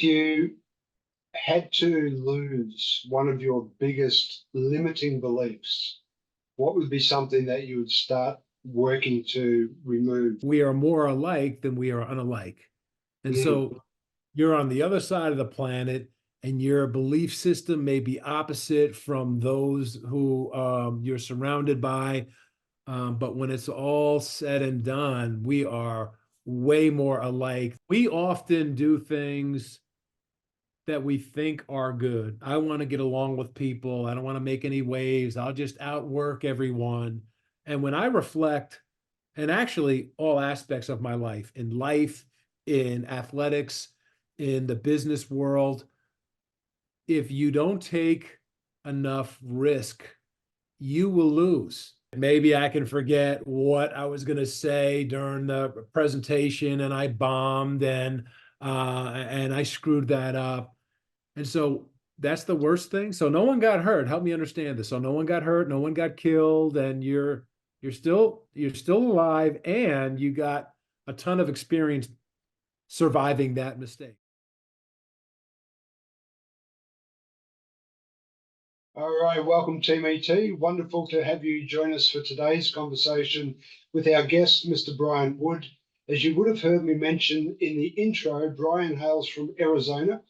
if you had to lose one of your biggest limiting beliefs, what would be something that you would start working to remove? We are more alike than we are unalike. And Mm, so you're on the other side of the planet, and your belief system may be opposite from those who you're surrounded by. But when it's all said and done, we are way more alike. We often do things that we think are good. I want to get along with people. I don't want to make any waves. I'll just outwork everyone. And when I reflect, and actually all aspects of my life, in athletics, in the business world, if you don't take enough risk, you will lose. Maybe I can forget what I was going to say during the presentation and I bombed and I screwed that up. And so that's the worst thing. So no one got hurt. Help me understand this. So no one got hurt, no one got killed, and you're still alive, and you got a ton of experience surviving that mistake. All right, welcome Team ET. Wonderful to have you join us for today's conversation with our guest, Mr. Biran Wood. As you would have heard me mention in the intro, Brian hails from Arizona.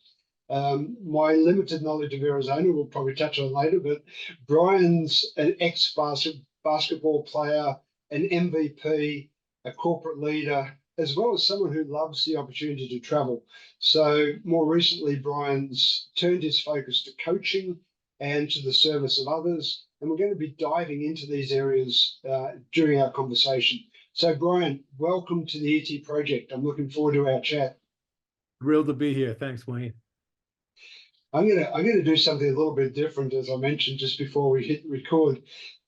My limited knowledge of Arizona we'll probably touch on later, but Brian's an ex-basketball player, an MVP, a corporate leader, as well as someone who loves the opportunity to travel. So more recently, Brian's turned his focus to coaching and to the service of others. And we're going to be diving into these areas during our conversation. So Brian, welcome to the ET Project. I'm looking forward to our chat. Thrilled to be here. Thanks, Wayne. I'm gonna do something a little bit different, as I mentioned just before we hit record.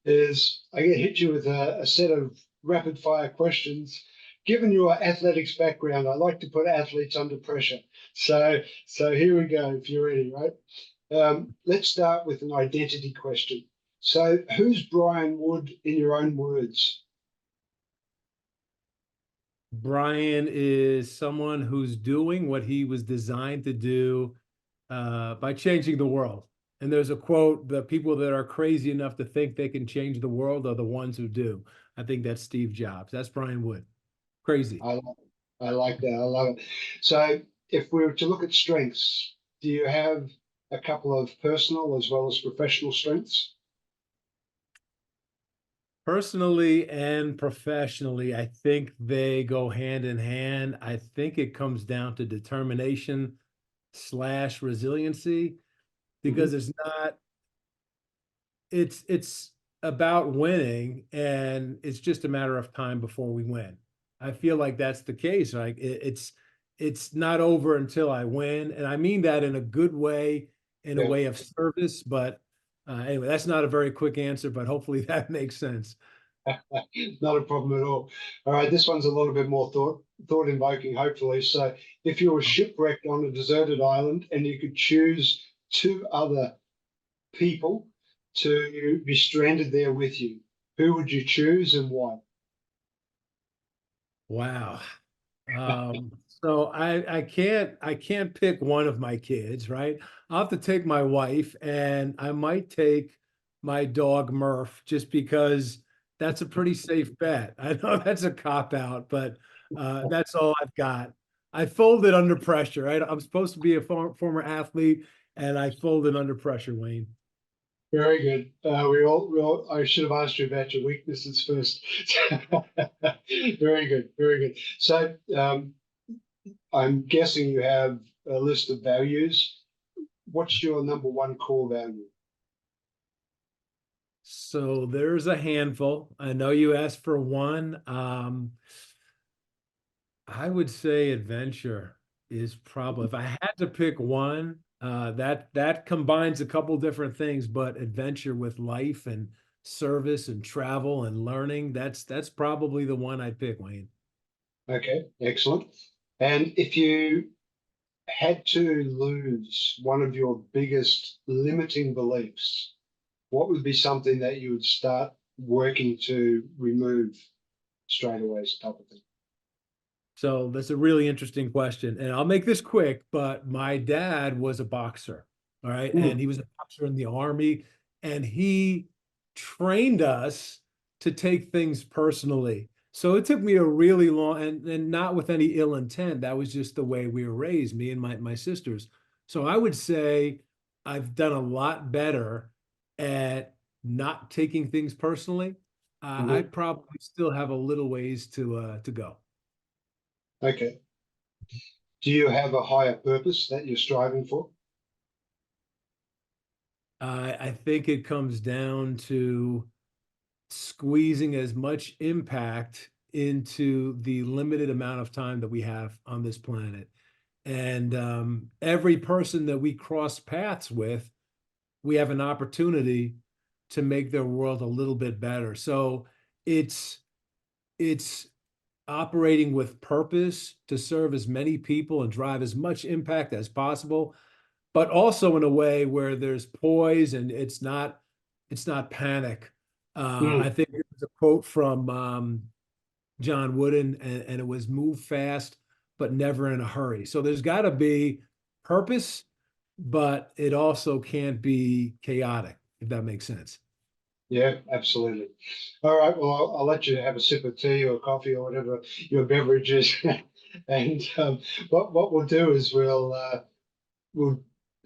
Is I'm gonna hit you with a set of rapid fire questions. Given your athletics background, I like to put athletes under pressure. So here we go. If you're ready, right? Let's start with an identity question. So who's Brian Wood in your own words? Brian is someone who's doing what he was designed to do by changing the world. And there's a quote: the people that are crazy enough to think they can change the world are the ones who do. I think that's Steve Jobs. That's Brian Wood. Crazy. I like, I like that. I love it. So if we were to look at strengths, do you have a couple of personal as well as professional strengths? Personally and professionally, I think they go hand in hand. I think it comes down to determination slash resiliency, because Mhm. it's about winning, and it's just a matter of time before we win. I feel like that's the case. Like it's not over until I win, and I mean that in a good way, in a Yeah. way of service. But anyway, that's not a very quick answer, but hopefully that makes sense. Not a problem at all. All right, this one's a little bit more thought invoking, hopefully. So, if you were shipwrecked on a deserted island and you could choose two other people to be stranded there with you, who would you choose and why? Wow. So I can't pick one of my kids, right? I'll have to take my wife, and I might take my dog Murph, just because that's a pretty safe bet. I know that's a cop out, but that's all I've got. I folded under pressure, right? I'm supposed to be a former athlete, and I folded under pressure, Wayne. Very good. I should have asked you about your weaknesses first. Very good. Very good. So, I'm guessing you have a list of values. What's your number one core value? So there's a handful. I know you asked for one. I would say adventure is probably, if I had to pick one, that combines a couple different things, but adventure with life and service and travel and learning, that's probably the one I'd pick, Wayne. Okay, excellent. And if you had to lose one of your biggest limiting beliefs, what would be something that you would start working to remove straight away, type of thing? So that's a really interesting question. And I'll make this quick, but my dad was a boxer. All right. And Mm, he was a boxer in the army, and he trained us to take things personally. So it took me a really long, and not with any ill intent. That was just the way we were raised, me and my sisters. So I would say I've done a lot better at not taking things personally. I mhm. probably still have a little ways to go. Okay. Do you have a higher purpose that you're striving for? I think it comes down to squeezing as much impact into the limited amount of time that we have on this planet. And every person that we cross paths with, we have an opportunity to make their world a little bit better. So it's it's operating with purpose to serve as many people and drive as much impact as possible, but also in a way where there's poise and it's not panic. I Mm, think it was a quote from John Wooden, and it was move fast, but never in a hurry. So there's got to be purpose, but it also can't be chaotic, if that makes sense. yeah, absolutely. All right. Well, I'll let you have a sip of tea or coffee or whatever your beverage is. And what we'll do is we'll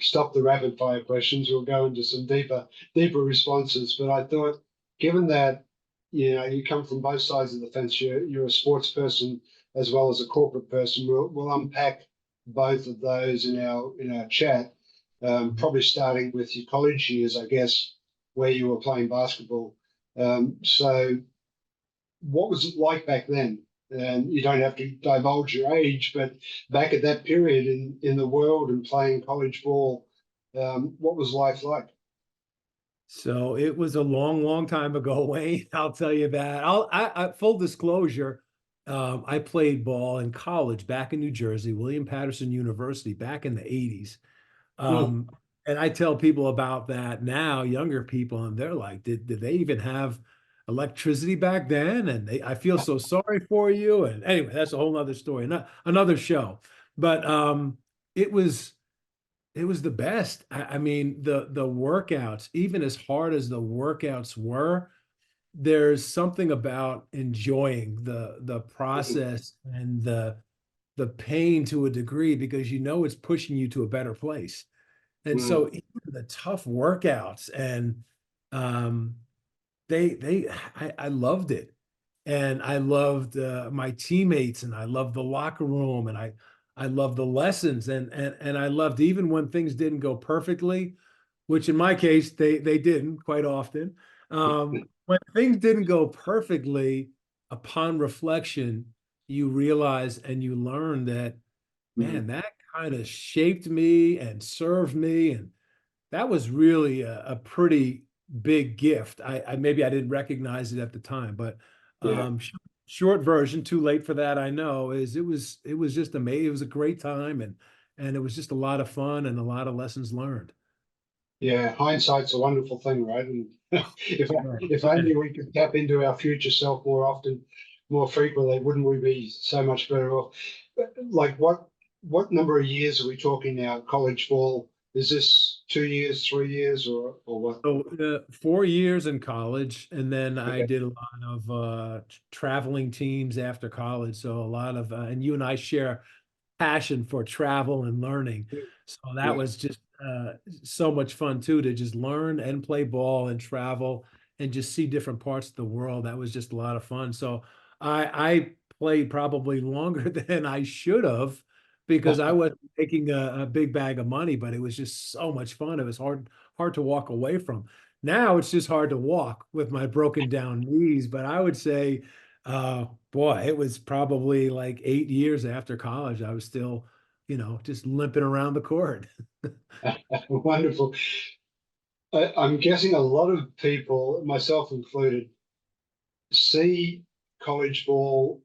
stop the rapid fire questions. We'll go into some deeper responses. But I thought, given that you come from both sides of the fence, you're a sports person as well as a corporate person. We'll unpack both of those in our chat. Probably starting with your college years, I guess, where you were playing basketball. So, what was it like back then? And you don't have to divulge your age, but back at that period in the world and playing college ball, what was life like? So it was a long, long time ago, Wayne. I'll tell you that. Full disclosure, I played ball in college back in New Jersey, William Patterson University, back in the 80s. Mm, Um, and I tell people about that now, younger people, and they're like, did they even have electricity back then? And I feel so sorry for you. And anyway, that's a whole nother story, another show. But it was the best. I mean, the workouts, even as hard as the workouts were, there's something about enjoying the mm, process and the pain to a degree, because you know it's pushing you to a better place. And mm, so even the tough workouts, and um I loved it. And I loved my teammates, and I loved the locker room, and I loved the lessons, and I loved even when things didn't go perfectly, which in my case they didn't quite often. When things didn't go perfectly, upon reflection, you realize and you learn that, man, mm. that kind of shaped me and served me, and that was really a pretty big gift. I maybe I didn't recognize it at the time, but Yeah. short version, too late for that, I know, is it was just amazing. It was a great time, and it was just a lot of fun and a lot of lessons learned. Yeah, hindsight's a wonderful thing, right? And if Yeah. if only we could tap into our future self more often, more frequently, wouldn't we be so much better off? Like what number of years are we talking now? College ball, is this 2 years, 3 years, or what? So 4 years in college, and then I Okay. did a lot of traveling teams after college. So a lot of, and you and I share passion for travel and learning. So that Yeah. was just so much fun too, to just learn and play ball and travel and just see different parts of the world. That was just a lot of fun. So I played probably longer than I should have, because I wasn't making a big bag of money, but it was just so much fun. It was hard to walk away from. Now it's just hard to walk with my broken down knees, but I would say boy, it was probably like 8 years after college. I was still, just limping around the court. Wonderful. I'm guessing a lot of people, myself included, see college ball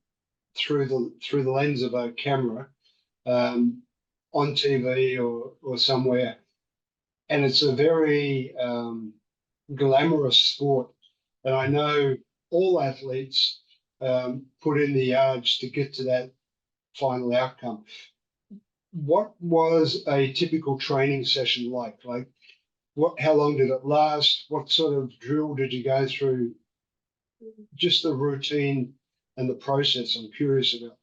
through the lens of a camera um, on TV or somewhere, and it's a very glamorous sport. And I know all athletes put in the yards to get to final outcome. What was a typical training session like? Like, how long did it last? What sort of drill did you go through? Just the routine and the process I'm curious about.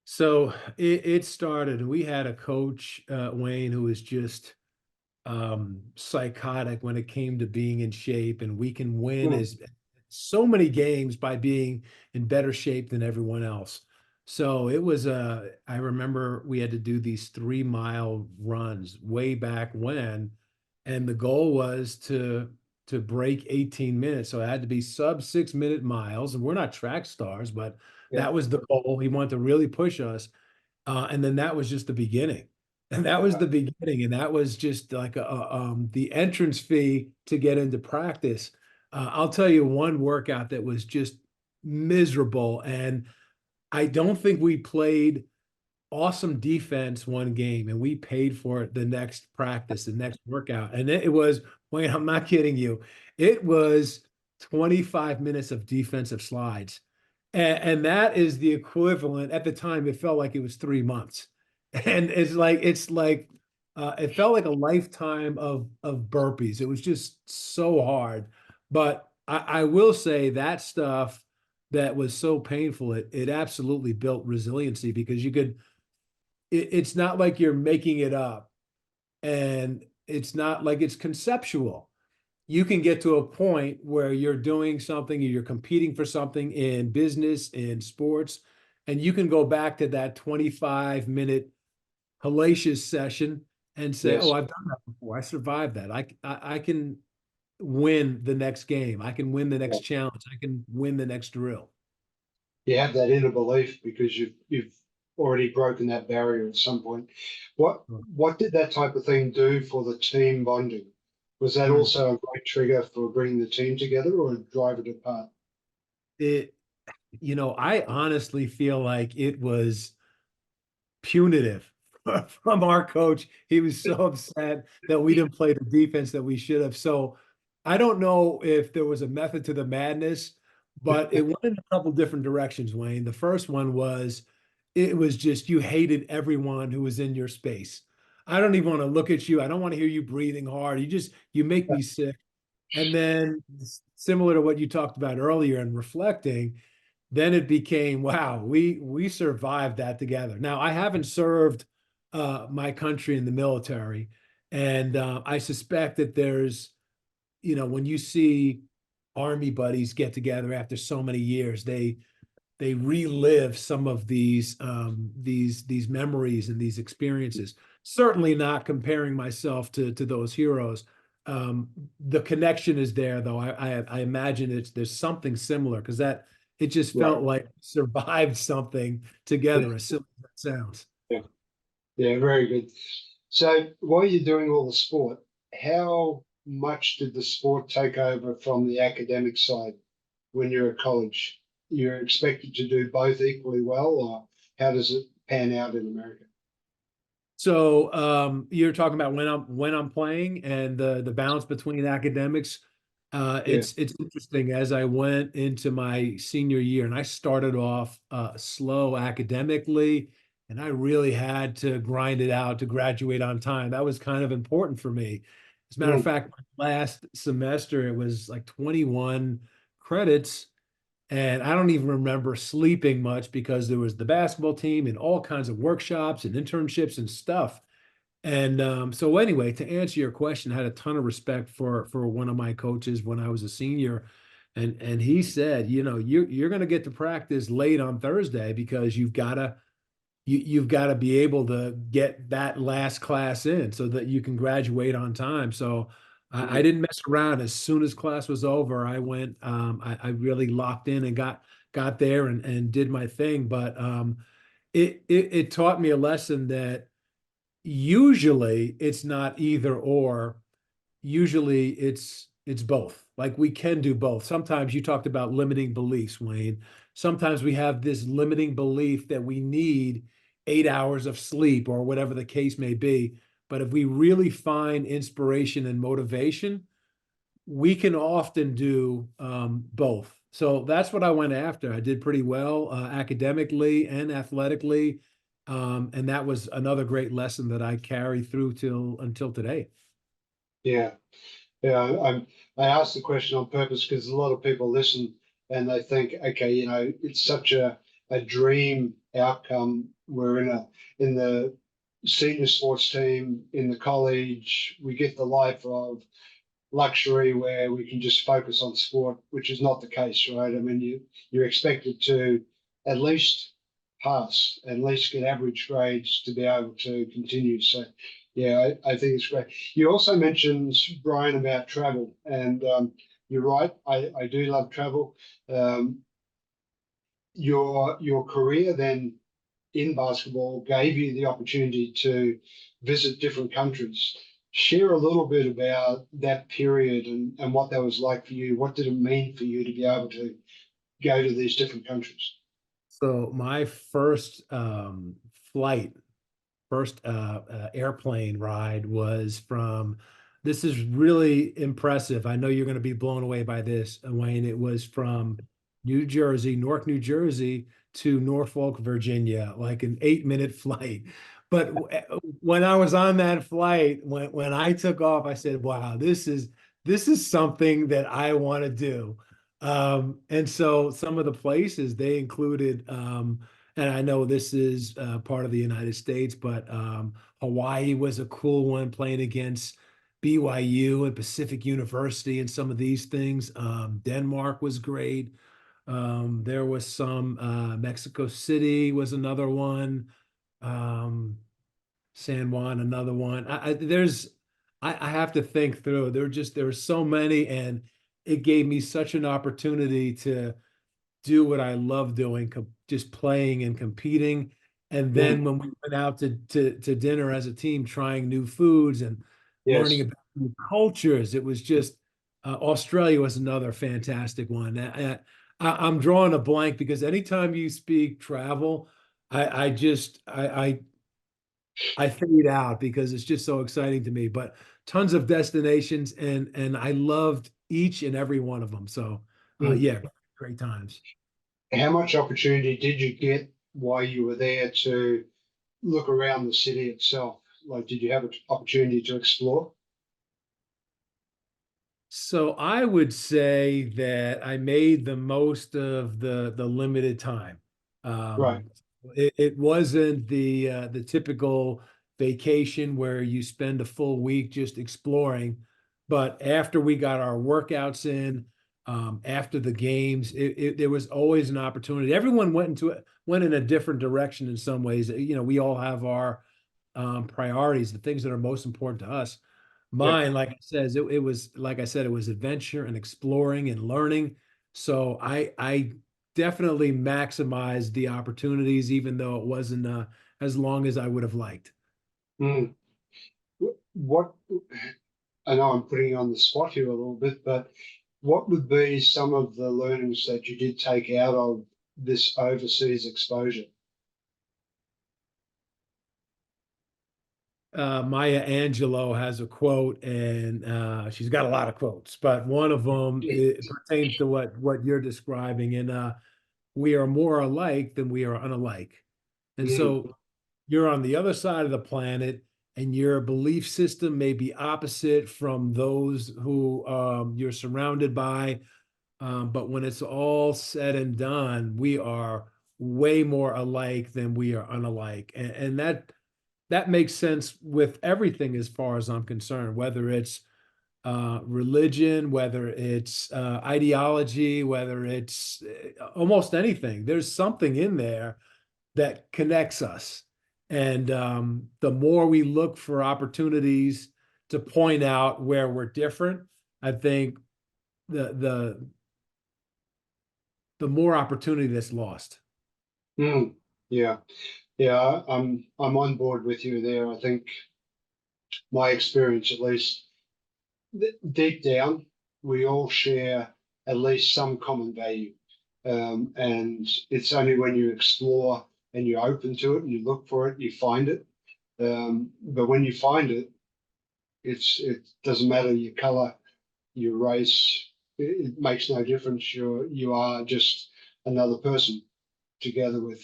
So it started, we had a coach, Wayne, who was just psychotic when it came to being in shape, and we can win Hmm. as so many games by being in better shape than everyone else. So it was I remember we had to do these 3 mile runs way back when, and the goal was to break 18 minutes. So it had to be sub 6 minute miles, and we're not track stars, but Yeah. that was the goal. He wanted to really push us. And then that was just the beginning. And that was the Right. beginning. And that was just like the entrance fee to get into practice. I'll tell you one workout that was just miserable. And I don't think we played awesome defense one game, and we paid for it the next practice, the next workout. And it was, Wayne, I'm not kidding you. It was 25 minutes of defensive slides. And that is the equivalent at the time. It felt like it was 3 months. And it felt like a lifetime of burpees. It was just so hard. But I will say that stuff that was so painful, it absolutely built resiliency, because it's not like you're making it up, and it's not like it's conceptual. You can get to a point where you're doing something, you're competing for something in business, in sports, and you can go back to that 25-minute hellacious session and say, oh, Yes. I've done that before. I survived that. I can win the next game. I can win the Yeah. next challenge. I can win the next drill. You have that inner belief because you've already broken that barrier at some point. What did that type of thing do for the team bonding? Was that Mm. also a great trigger for bringing the team together or drive it apart? It, I honestly feel like it was punitive from our coach. He was so upset that we didn't play the defense that we should have. So I don't know if there was a method to the madness, but it went in a couple different directions, Wayne. The first one was, it was just, you hated everyone who was in your space. I don't even want to look at you. I don't want to hear you breathing hard. You make me sick. And then, similar to what you talked about earlier and reflecting, then it became, wow, we survived that together. Now, I haven't served my country in the military, and I suspect that there's, when you see army buddies get together after so many years, they relive some of these memories and these experiences. Certainly not comparing myself to those heroes. The connection is there, though. I imagine there's something similar, because that it just Right. felt like survived something together, as silly as that sounds. Yeah. Yeah, very good. So while you're doing all the sport, how much did the sport take over from the academic side when you're at college? You're expected to do both equally well, or how does it pan out in America? So you're talking about when I'm playing, and the balance between academics. Yeah. It's interesting. As I went into my senior year, and I started off slow academically, and I really had to grind it out to graduate on time. That was kind of important for me. As a matter of Mm. fact, my last semester, it was like 21 credits, and I don't even remember sleeping much, because there was the basketball team and all kinds of workshops and internships and stuff. And so anyway, to answer your question, I had a ton of respect for one of my coaches when I was a senior. And he said, you're going to get to practice late on Thursday, because you've got to be able to get that last class in so that you can graduate on time. So I Yeah. didn't mess around. As soon as class was over, I went. I really locked in and got there and did my thing. But it taught me a lesson that usually it's not either or. Usually it's both. Like, we can do both. Sometimes you talked about limiting beliefs, Wayne. Sometimes we have this limiting belief that we need 8 hours of sleep or whatever the case may be. But if we really find inspiration and motivation, we can often do both. So that's what I went after. I did pretty well academically and athletically. And that was another great lesson that I carry through till until today. Yeah. Yeah, I asked the question on purpose because a lot of people listen and they think, okay, it's such a dream outcome. We're in the senior sports team in the college. We get the life of luxury where we can just focus on sport, which is not the case, right? I mean, you're expected to at least pass, at least get average grades to be able to continue. So, yeah, I think it's great. You also mentioned, Brian, about travel, and you're right. I do love travel. Um, your career then in basketball gave you the opportunity to visit different countries. Share a little bit about that period and what that was like for you. What did it mean for you to be able to go to these different countries? So my first flight, first airplane ride was from, this is really impressive. I know you're going to be blown away by this, Wayne. It was from New Jersey, Newark, New Jersey to Norfolk, Virginia, like an 8-minute flight. But when I was on that flight, when I took off, I said, wow, this is something that I want to do. And so some of the places they included, and I know this is part of the United States, but Hawaii was a cool one, playing against BYU and Pacific University and some of these things. Denmark was great. There was some, Mexico City was another one. Um, San Juan, another one. I have to think through. There were so many, and it gave me such an opportunity to do what I love doing, just playing and competing. And Mm, then when we went out to dinner as a team, trying new foods and learning yes. about new cultures, it was just Australia was another fantastic one. I'm drawing a blank because anytime you speak travel, I just I fade out because it's just so exciting to me. But tons of destinations, and I loved each and every one of them. So Mm. yeah, great times. How much opportunity did you get while you were there to look around the city itself? Like, did you have an opportunity to explore? So I would say that I made the most of the limited time. Right. It wasn't the typical vacation where you spend a full week just exploring, but after we got our workouts in, after the games, there was always an opportunity. Everyone went in a different direction in some ways. We all have our priorities, the things that are most important to us. Yeah. Mine, like I says, it was like I said, it was adventure and exploring and learning. So I definitely maximized the opportunities, even though it wasn't as long as I would have liked. Mm. What I know I'm putting you on the spot here a little bit, but what would be some of the learnings that you did take out of this overseas exposure? Maya Angelou has a quote, and she's got a lot of quotes, but one of them it pertains to what you're describing, and we are more alike than we are unalike. And Mm, so you're on the other side of the planet, and your belief system may be opposite from those who you're surrounded by. But when it's all said and done, we are way more alike than we are unalike. And that makes sense with everything as far as I'm concerned, whether it's religion, whether it's ideology, whether it's almost anything. There's something in there that connects us. And the more we look for opportunities to point out where we're different, I think the the the more opportunity that's lost. mm, yeah, yeah, I'm on board with you there. I think my experience, at least deep down, we all share at least some common value. And it's only when you explore and you're open to it and you look for it, you find it. But when you find it, it doesn't matter your color, your race. it makes no difference. You are just another person together with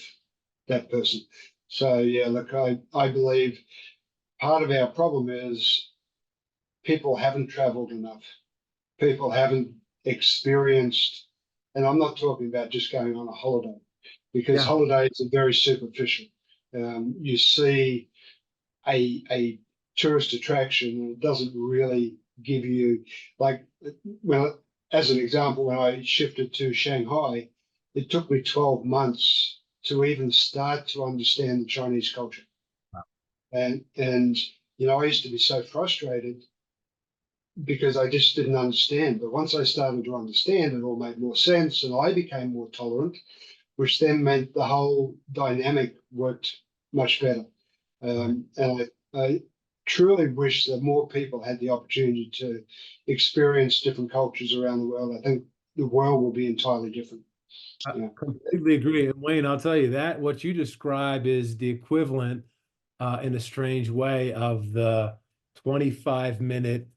that person. So yeah, look, I believe part of our problem is people haven't traveled enough. People haven't experienced, and I'm not talking about just going on a holiday, because Yeah. holidays are very superficial. You see a tourist attraction, and it doesn't really give you, like, when, as an example, when I shifted to Shanghai, it took me 12 months to even start to understand the Chinese culture. And I used to be so frustrated because I just didn't understand. But once I started to understand, it all made more sense, and I became more tolerant, which then meant the whole dynamic worked much better. Right. And I truly wish that more people had the opportunity to experience different cultures around the world. I think the world will be entirely different. I Yeah. completely agree. And Wayne, I'll tell you that what you describe is the equivalent, in a strange way, of the 25-minute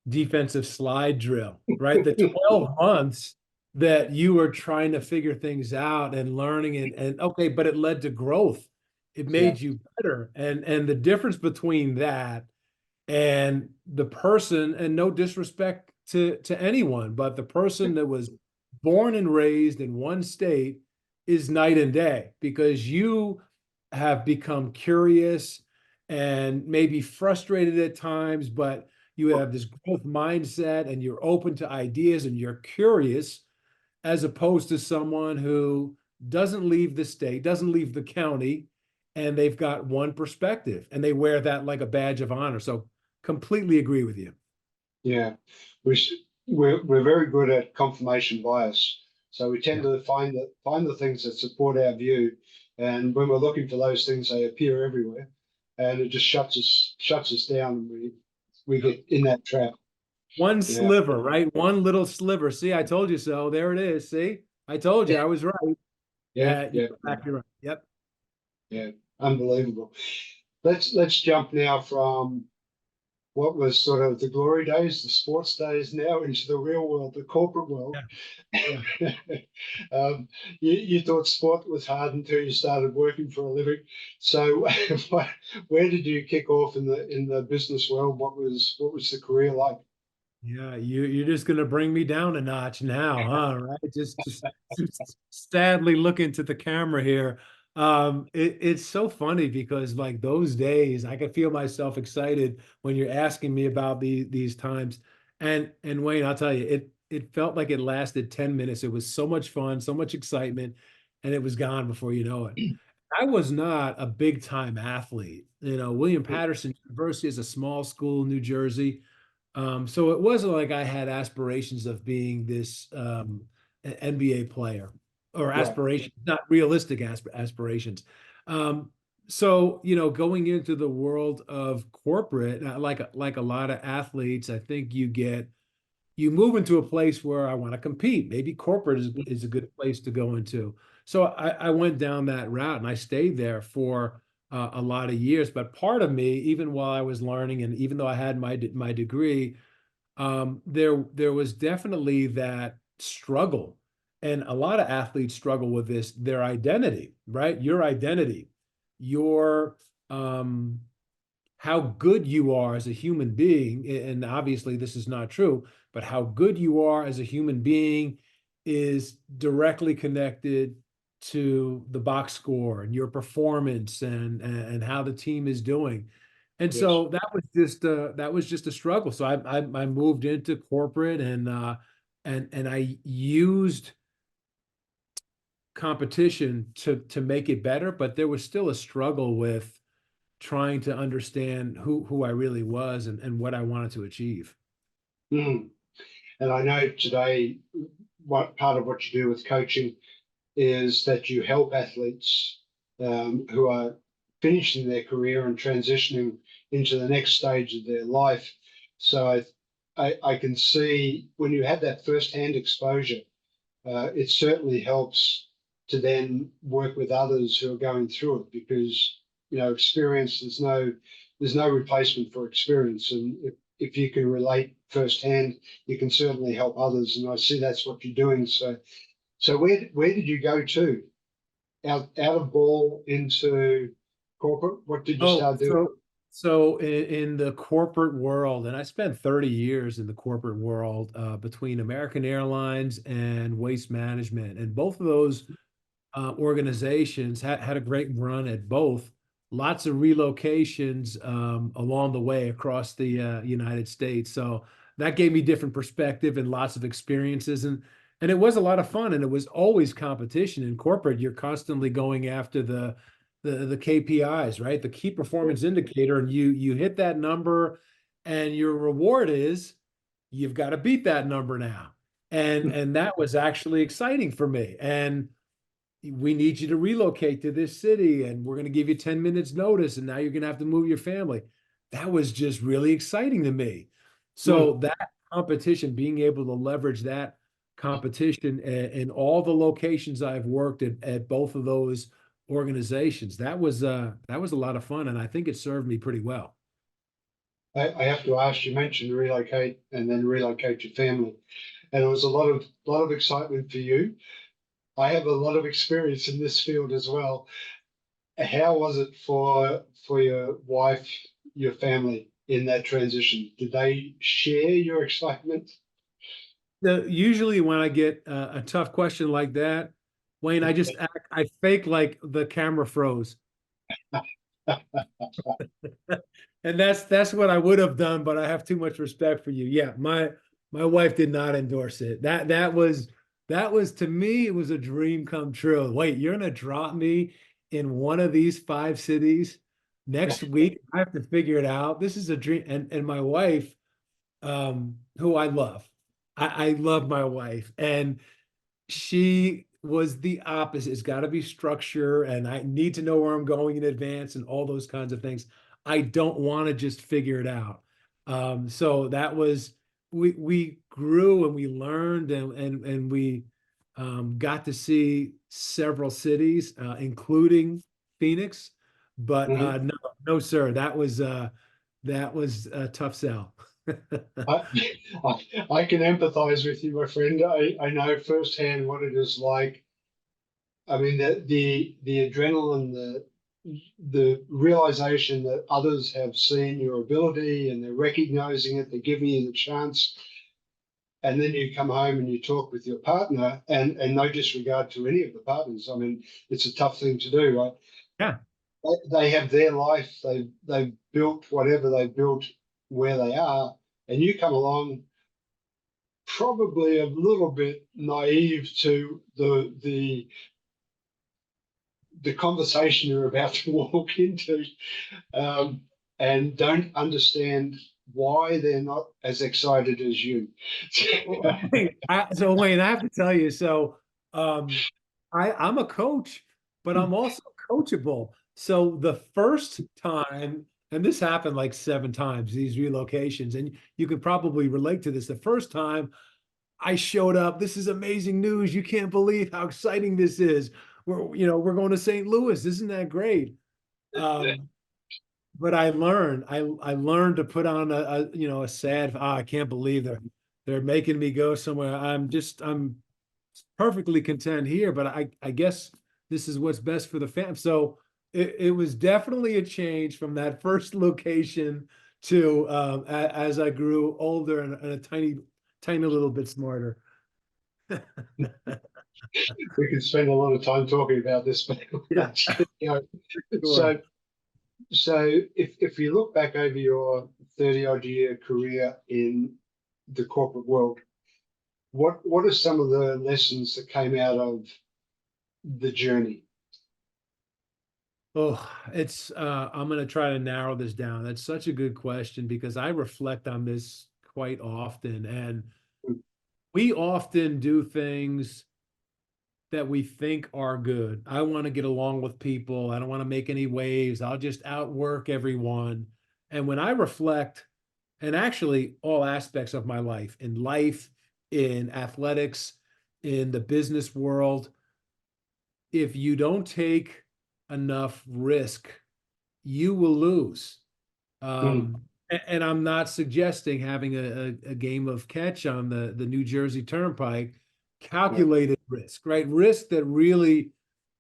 defensive slide drill, right? The 12 months that you were trying to figure things out and learning, and okay, but it led to growth. It Yeah. made you better. And the difference between that and the person, and no disrespect to anyone, but the person that was born and raised in one state is night and day, because you have become curious and maybe frustrated at times, but you have this growth mindset and you're open to ideas and you're curious, as opposed to someone who doesn't leave the state, doesn't leave the county, and they've got one perspective and they wear that like a badge of honor. So completely agree with you. Yeah, we we're very good at confirmation bias, so we tend Yeah. to find the things that support our view, and when we're looking for those things, they appear everywhere, and it just shuts us down, and we Yeah. get in that trap. One Yeah, sliver, right? One little sliver. See, I told you so. There it is. See, I told yeah, you I was right. yeah, You're yeah, yeah, exactly right. Yep. yeah. Unbelievable. Let's jump now from what was sort of the glory days, the sports days, now into the real world, the corporate world. Yeah. Yeah. um, you thought sport was hard until you started working for a living. So, where did you kick off in the business world? What was the career like? Yeah, you're just gonna bring me down a notch now, huh? Right? Just sadly look into the camera here. It's so funny because like those days, I could feel myself excited when you're asking me about these times. And Wayne, I'll tell you, it felt like it lasted 10 minutes. It was so much fun, so much excitement, and it was gone before you know it. I was not a big time athlete. William Patterson University is a small school in New Jersey. So it wasn't like I had aspirations of being this NBA player, or Right. aspirations, not realistic aspirations. Um, so going into the world of corporate, like a lot of athletes, I think you move into a place where I want to compete. Maybe corporate is a good place to go into. So I went down that route and I stayed there for a lot of years. But part of me, even while I was learning, and even though I had my degree, there was definitely that struggle, and a lot of athletes struggle with this, their identity, right? Your identity, your how good you are as a human being, and obviously this is not true, but how good you are as a human being is directly connected to the box score and your performance and how the team is doing. And Yes. so that was just a struggle. So I moved into corporate, and I used competition to make it better, but there was still a struggle with trying to understand who I really was and what I wanted to achieve. Mm. And I know today, what part of what you do with coaching is that you help athletes who are finishing their career and transitioning into the next stage of their life. So I can see when you have that first-hand exposure, it certainly helps to then work with others who are going through it, because experience, there's no replacement for experience. And if you can relate firsthand, you can certainly help others. And I see that's what you're doing. So where did you go to? Out of ball into corporate? What did you Oh, start doing? so in the corporate world, and I spent 30 years in the corporate world between American Airlines and Waste Management, and both of those organizations had a great run at both. Lots of relocations along the way across the United States. So that gave me different perspective and lots of experiences, and it was a lot of fun. And it was always competition in corporate. You're constantly going after the KPIs, right? The key performance indicator, and you hit that number, and your reward is you've got to beat that number now. And that was actually exciting for me. And we need you to relocate to this city and we're going to give you 10 minutes notice and now you're going to have to move your family. That was just really exciting to me. Hmm. So that competition, being able to leverage that competition in all the locations I've worked at both of those organizations, that was a lot of fun, and I think it served me pretty well. I have to ask, you mentioned relocate and then relocate your family. And it was a lot of excitement for you. I have a lot of experience in this field as well. How was it for your wife, your family in that transition? Did they share your excitement? Usually when I get a tough question like that, Wayne, I fake like the camera froze. And that's what I would have done, but I have too much respect for you. Yeah, my wife did not endorse it. That was to me, it was a dream come true. Wait, you're gonna drop me in one of these five cities next week? I have to figure it out. This is a dream. And my wife, who I love, I love my wife, and she was the opposite. It's got to be structure, and I need to know where I'm going in advance and all those kinds of things. I don't want to just figure it out. So that was we grew and we learned and we got to see several cities, including Phoenix. But Mhm. no, sir, that was a tough sell. I, I can empathize with you, my friend. I know firsthand what it is like. I mean, the adrenaline, the realization that others have seen your ability and they're recognizing it, they're giving you the chance, and then you come home and you talk with your partner, and no disregard to any of the partners. I mean, it's a tough thing to do, right? Yeah. They have their life, they've built whatever they've built where they are, and you come along probably a little bit naive to the conversation you're about to walk into, um, and don't understand why they're not as excited as you. So Wayne, I have to tell you, so I'm a coach, but I'm also coachable. So the first time, and this happened like 7 times, these relocations, and you could probably relate to this. The first time I showed up, this is amazing news. You can't believe how exciting this is. We're going to St. Louis. Isn't that great? Um, but I learned to put on a sad, I can't believe they're making me go somewhere. I'm perfectly content here, but I guess this is what's best for the fam. So it was definitely a change from that first location to as I grew older and a tiny little bit smarter. We could spend a lot of time talking about this, but Yeah, you know, sure. so if you look back over your 30 odd year career in the corporate world, what are some of the lessons that came out of the journey? Oh, I'm going to try to narrow this down. That's such a good question because I reflect on this quite often. And we often do things that we think are good. I want to get along with people. I don't want to make any waves. I'll just outwork everyone. And when I reflect, and actually all aspects of my life, in athletics, in the business world, if you don't take enough risk, you will lose. Mm, Um, And I'm not suggesting having a game of catch on the New Jersey Turnpike, Yeah. calculated risk, right? Risk that really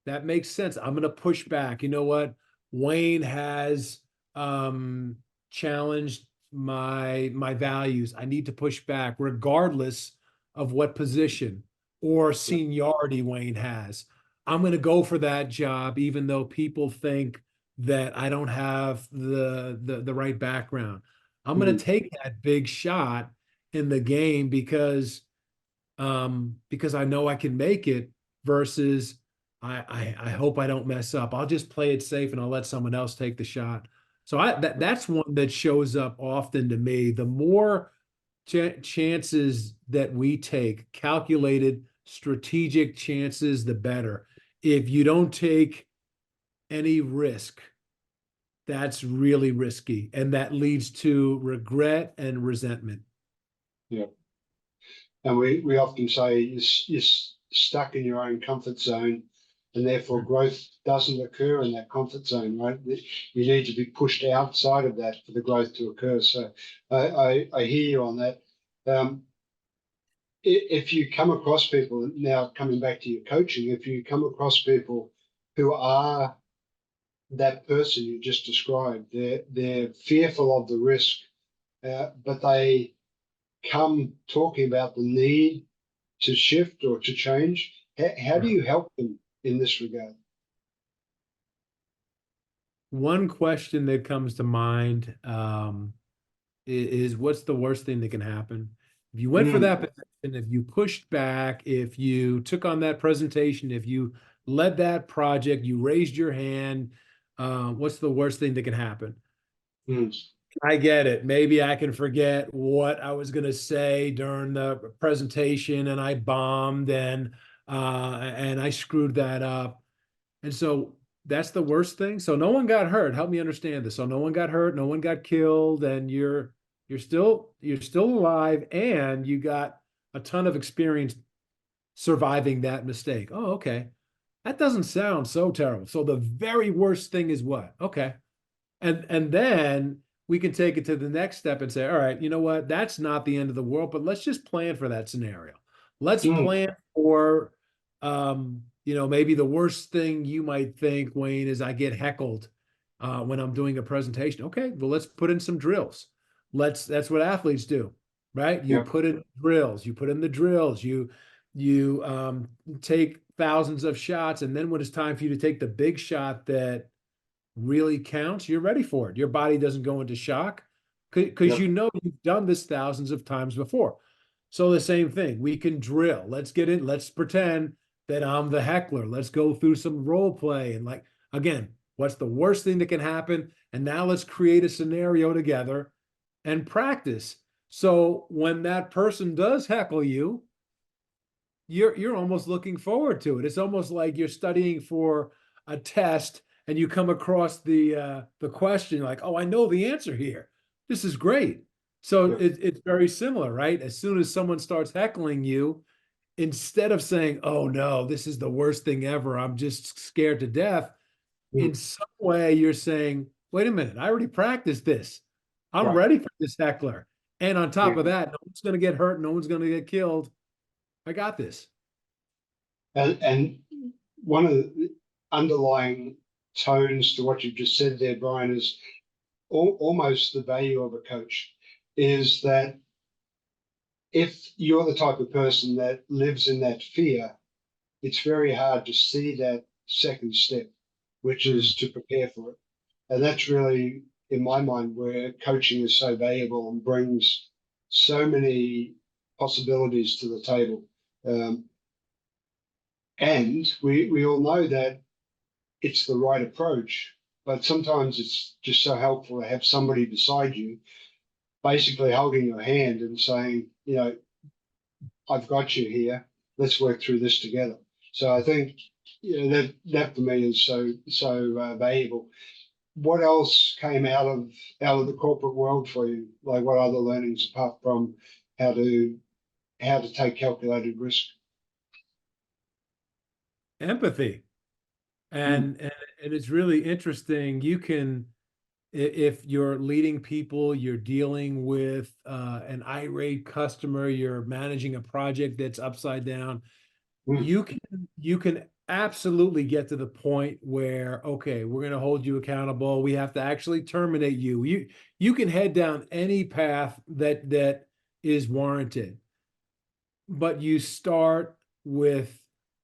that makes sense. I'm going to push back. You know what? Wayne has um, challenged my values. I need to push back, regardless of what position or Yeah. seniority Wayne has. I'm going to go for that job, even though people think that I don't have the right background. I'm going to Mm. take that big shot in the game because I know I can make it versus I hope I don't mess up. I'll just play it safe and I'll let someone else take the shot. So that's one that shows up often to me. The more chances that we take, calculated, strategic chances, the better. If you don't take any risk, that's really risky, and that leads to regret and resentment. Yeah. And we often say you're stuck in your own comfort zone, and therefore growth doesn't occur in that comfort zone, right? You need to be pushed outside of that for the growth to occur. So I hear you on that. Um, if you come across people, now coming back to your coaching, if you come across people who are that person you just described, they're fearful of the risk, but they come talking about the need to shift or to change. How do you help them in this regard? One question that comes to mind is what's the worst thing that can happen? If you went for Mm, that position, if you pushed back, if you took on that presentation, if you led that project, you raised your hand, what's the worst thing that can happen? mm, I get it. Maybe I can forget what I was going to say during the presentation and I bombed and I screwed that up. And so that's the worst thing. So no one got hurt. Help me understand this. So no one got hurt, no one got killed, and you're still alive, and you got a ton of experience surviving that mistake. Oh, okay. That doesn't sound so terrible. So the very worst thing is what? Okay. And then we can take it to the next step and say, all right, you know what? That's not the end of the world, but let's just plan for that scenario. Let's mm. plan for maybe the worst thing you might think, Wayne, is I get heckled when I'm doing a presentation. Okay, well, let's put in some drills. That's what athletes do, right? You Yeah. put in drills, you put in the drills, you take thousands of shots, and then when it's time for you to take the big shot that really counts, you're ready for it. Your body doesn't go into shock because Yeah. you know you've done this thousands of times before. So the same thing, we can drill. Let's get in, let's pretend that I'm the heckler. Let's go through some role play and like again, what's the worst thing that can happen? And now let's create a scenario together and practice. So when that person does heckle you, you're almost looking forward to it. It's almost like you're studying for a test and you come across the question like, oh, I know the answer here. This is great. So Yeah. it's very similar, right? As soon as someone starts heckling you, instead of saying, oh no, this is the worst thing ever, I'm just scared to death, in Mm. some way you're saying, wait a minute, I already practiced this. I'm Right. ready for this heckler. And on top Yeah. of that, no one's going to get hurt, no one's going to get killed. I got this. And one of the underlying tones to what you've just said there, Brian, is almost the value of a coach is that if you're the type of person that lives in that fear, it's very hard to see that second step, which Mm. is to prepare for it. And that's really, in my mind, where coaching is so valuable and brings so many possibilities to the table. Um, and we all know that it's the right approach, but sometimes it's just so helpful to have somebody beside you, basically holding your hand and saying, I've got you here. Let's work through this together. So I think that for me is so valuable. What else came out of the corporate world for you? Like what other learnings apart from how to how to take calculated risk? Empathy. Mm, And it's really interesting. You can if you're leading people, you're dealing with an irate customer, you're managing a project that's upside down, Mm, you can absolutely get to the point where, okay, we're going to hold you accountable. We have to actually terminate you. You can head down any path that is warranted, but you start with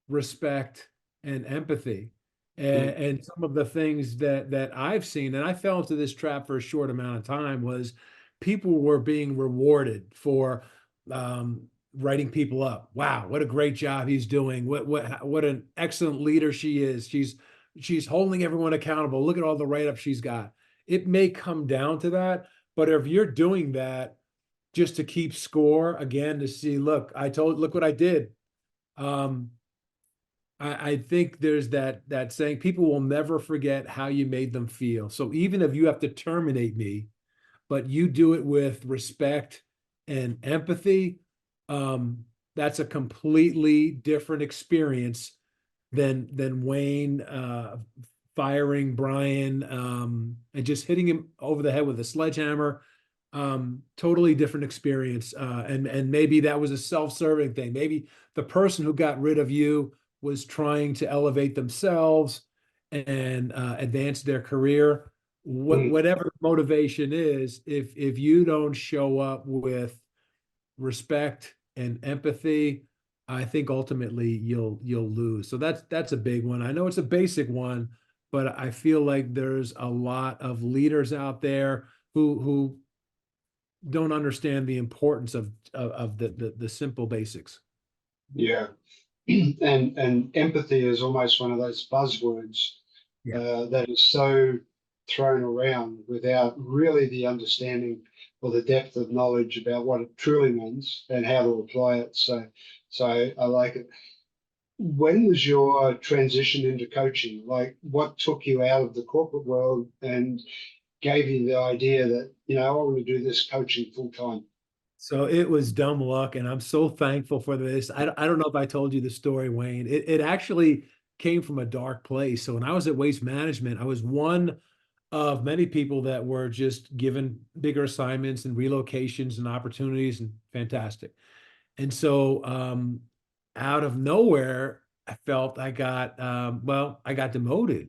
respect and empathy. mm, And some of the things that I've seen, and I fell into this trap for a short amount of time, was people were being rewarded for um, writing people up. Wow, what a great job he's doing! What an excellent leader she is. She's holding everyone accountable. Look at all the write ups she's got. It may come down to that, but if you're doing that just to keep score again, to see, look what I did. Um, I think there's that saying, people will never forget how you made them feel. So even if you have to terminate me, but you do it with respect and empathy, um, that's a completely different experience than Wayne firing Brian and just hitting him over the head with a sledgehammer. Totally different experience. And maybe that was a self-serving thing. Maybe the person who got rid of you was trying to elevate themselves and advance their career. mm. Whatever motivation is, if you don't show up with respect and empathy, I think ultimately you'll lose. So that's a big one. I know it's a basic one, but I feel like there's a lot of leaders out there who don't understand the importance of the simple basics. Yeah. And empathy is almost one of those buzzwords Yeah. that is so thrown around without really the understanding or the depth of knowledge about what it truly means and how to apply it. So I like it. When was your transition into coaching? Like, what took you out of the corporate world and gave you the idea that, I want to do this coaching full time? So it was dumb luck, and I'm so thankful for this. I don't know if I told you the story, Wayne. It actually came from a dark place. So when I was at Waste Management, I was one of many people that were just given bigger assignments and relocations and opportunities, and fantastic. And so out of nowhere, I felt I got demoted,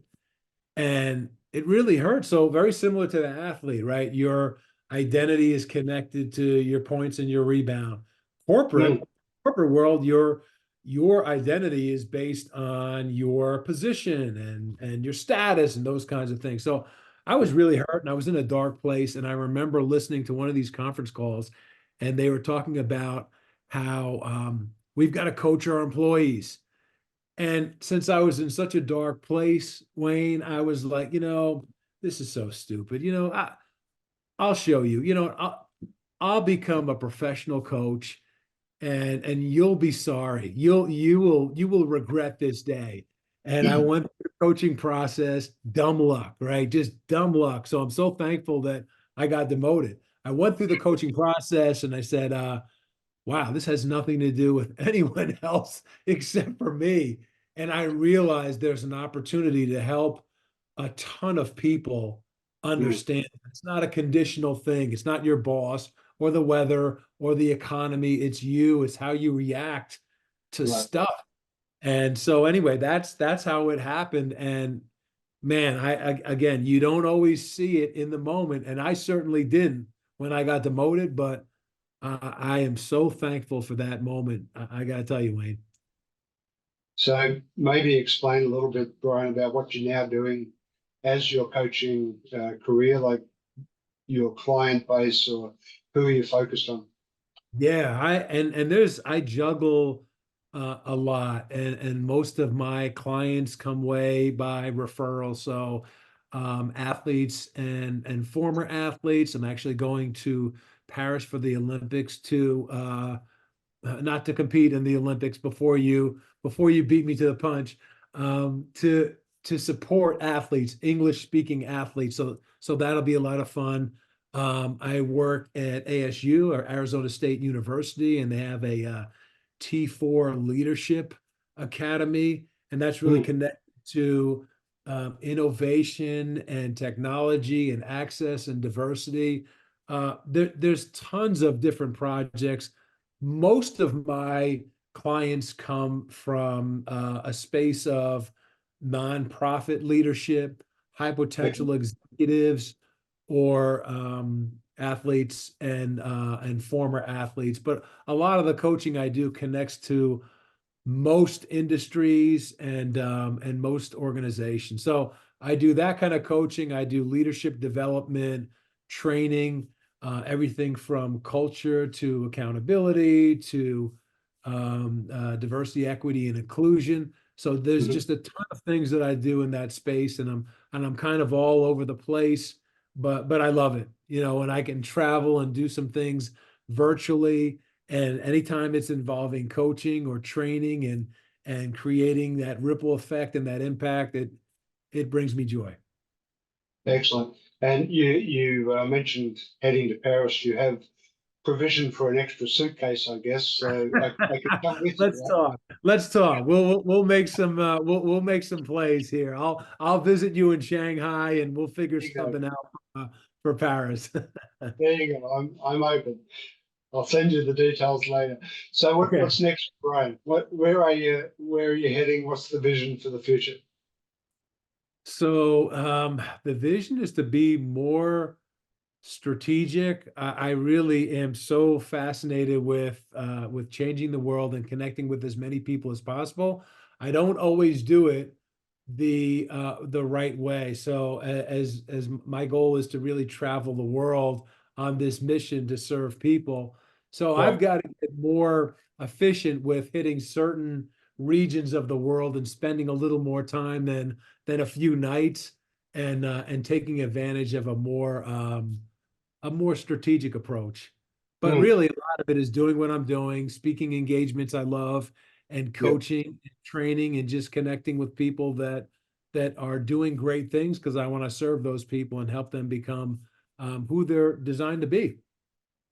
and it really hurt. So very similar to the athlete, right? Your identity is connected to your points and your rebound. corporate Mm, corporate world, your identity is based on your position and your status and those kinds of things. So I was really hurt, and I was in a dark place, and I remember listening to one of these conference calls, and they were talking about how we've got to coach our employees. And since I was in such a dark place, Wayne, I was like, this is so stupid. I'll show you. I'll become a professional coach, and you'll be sorry. You will regret this day. And I went through the coaching process, dumb luck, right? Just dumb luck. So I'm so thankful that I got demoted. I went through the coaching process, and I said, wow, this has nothing to do with anyone else except for me. And I realized there's an opportunity to help a ton of people mm, understand it's not a conditional thing. It's not your boss or the weather or the economy. It's you. It's how you react to right. stuff. And so anyway, that's how it happened. And man, again, you don't always see it in the moment, and I certainly didn't when I got demoted, but I am so thankful for that moment. I got to tell you, Wayne. So maybe explain a little bit, Brian, about what you're now doing as your coaching career, like your client base or who are you focused on? Yeah, I juggle a lot, and most of my clients come way by referral. So athletes and former athletes. I'm actually going to Paris for the Olympics to not to compete in the Olympics before you beat me to the punch, to support athletes, English speaking athletes. So that'll be a lot of fun. I work at ASU, or Arizona State University, and they have a T4 leadership academy, and that's really Mm, connected to innovation and technology and access and diversity. There's tons of different projects. Most of my clients come from a space of nonprofit leadership, high potential executives, or athletes and former athletes. But a lot of the coaching I do connects to most industries and most organizations. So I do that kind of coaching. I do leadership development, training, everything from culture to accountability to diversity, equity, and inclusion. So there's Mhm. just a ton of things that I do in that space, and I'm kind of all over the place, but I love it, and I can travel and do some things virtually, and anytime it's involving coaching or training and creating that ripple effect and that impact, it brings me joy. Excellent. And you mentioned heading to Paris. You have provision for an extra suitcase, I guess. So I could come with you, Let's right? talk. Let's talk. We'll make some we'll make some plays here. I'll visit you in Shanghai and we'll figure There you go. something out for Paris. There you go. I'm open. I'll send you the details later. So Okay. what's next, Brian? Where are you? Where are you heading? What's the vision for the future? So the vision is to be more strategic. I really am so fascinated with changing the world and connecting with as many people as possible. I don't always do it the right way. So as my goal is to really travel the world on this mission to serve people. So I've Right. got to get more efficient with hitting certain regions of the world and spending a little more time than a few nights and taking advantage of a more strategic approach. But Mm, really, a lot of it is doing what I'm doing, speaking engagements I love, and yeah. coaching, and training, and just connecting with people that are doing great things because I want to serve those people and help them become who they're designed to be.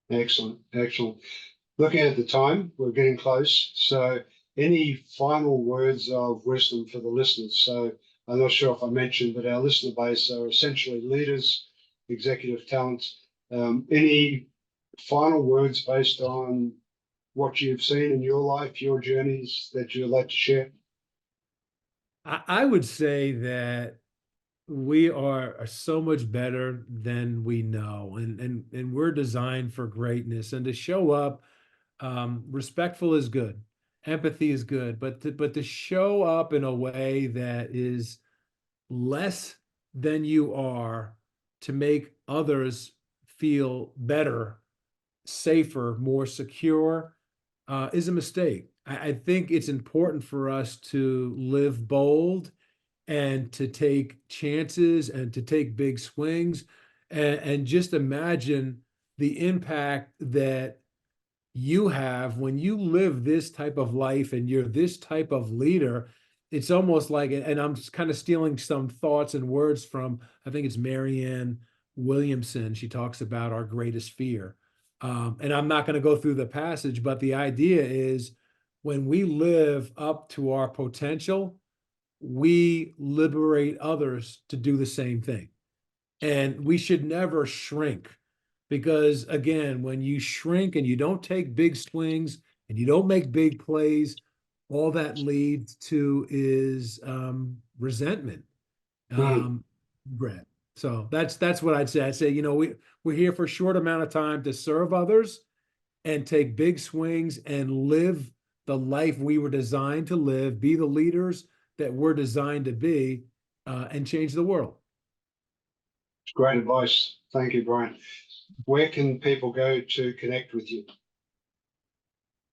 Excellent. Excellent. Looking at the time, we're getting close. So, any final words of wisdom for the listeners? So, I'm not sure if I mentioned, but our listener base are essentially leaders, executive talent. Any final words based on what you've seen in your life, your journeys that you'd like to share? I would say that we are so much better than we know, and we're designed for greatness, and to show up respectful is good, empathy is good, but to show up in a way that is less than you are to make others feel better, safer, more secure, is a mistake. I think it's important for us to live bold and to take chances and to take big swings and just imagine the impact that you have when you live this type of life and you're this type of leader. It's almost like, and I'm just kind of stealing some thoughts and words from, I think it's Marianne Williamson. She talks about our greatest fear. And I'm not going to go through the passage, but the idea is when we live up to our potential, we liberate others to do the same thing. And we should never shrink because, again, when you shrink and you don't take big swings and you don't make big plays, all that leads to is resentment, Mm, um, regret. So that's what I'd say. I'd say, we're here for a short amount of time to serve others and take big swings and live the life we were designed to live, be the leaders that we're designed to be, and change the world. great advice. Thank you, Brian. Where can people go to connect with you?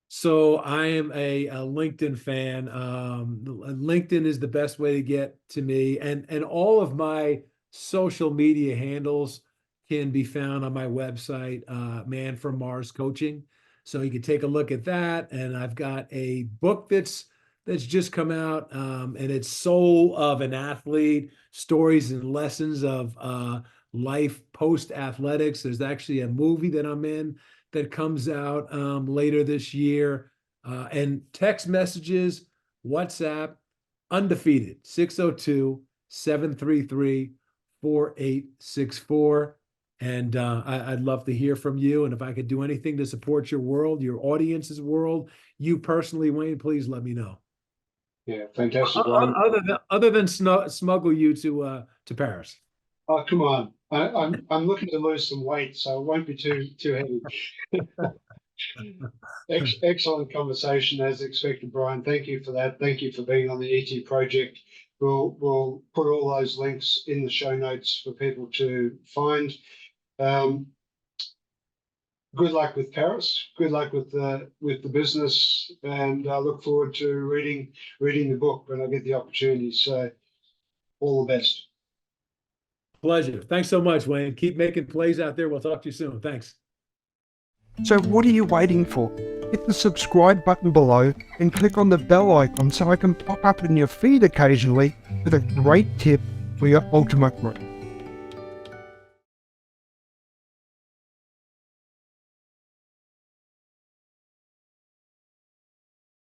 So I am a LinkedIn fan. LinkedIn is the best way to get to me, and all of my social media handles can be found on my website, Man from Mars Coaching. So you can take a look at that. And I've got a book that's just come out, and it's Soul of an Athlete: Stories and Lessons of Life Post Athletics. There's actually a movie that I'm in that comes out later this year. And text messages, WhatsApp, undefeated 602 733-4864. And I'd love to hear from you. And if I could do anything to support your world, your audience's world, you personally, Wayne, please let me know. Yeah, fantastic, Brian. Other than smuggle you to Paris. Oh, come on. I'm looking to lose some weight, so it won't be too heavy. Excellent conversation as expected, Brian. Thank you for that. Thank you for being on the ET project. We'll put all those links in the show notes for people to find. Good luck with Paris. Good luck with the business, and I look forward to reading the book when I get the opportunity. So, all the best. Pleasure. Thanks so much, Wayne. Keep making plays out there. We'll talk to you soon. Thanks. So what are you waiting for? Hit the subscribe button below and click on the bell icon so I can pop up in your feed occasionally with a great tip for your ultimate growth.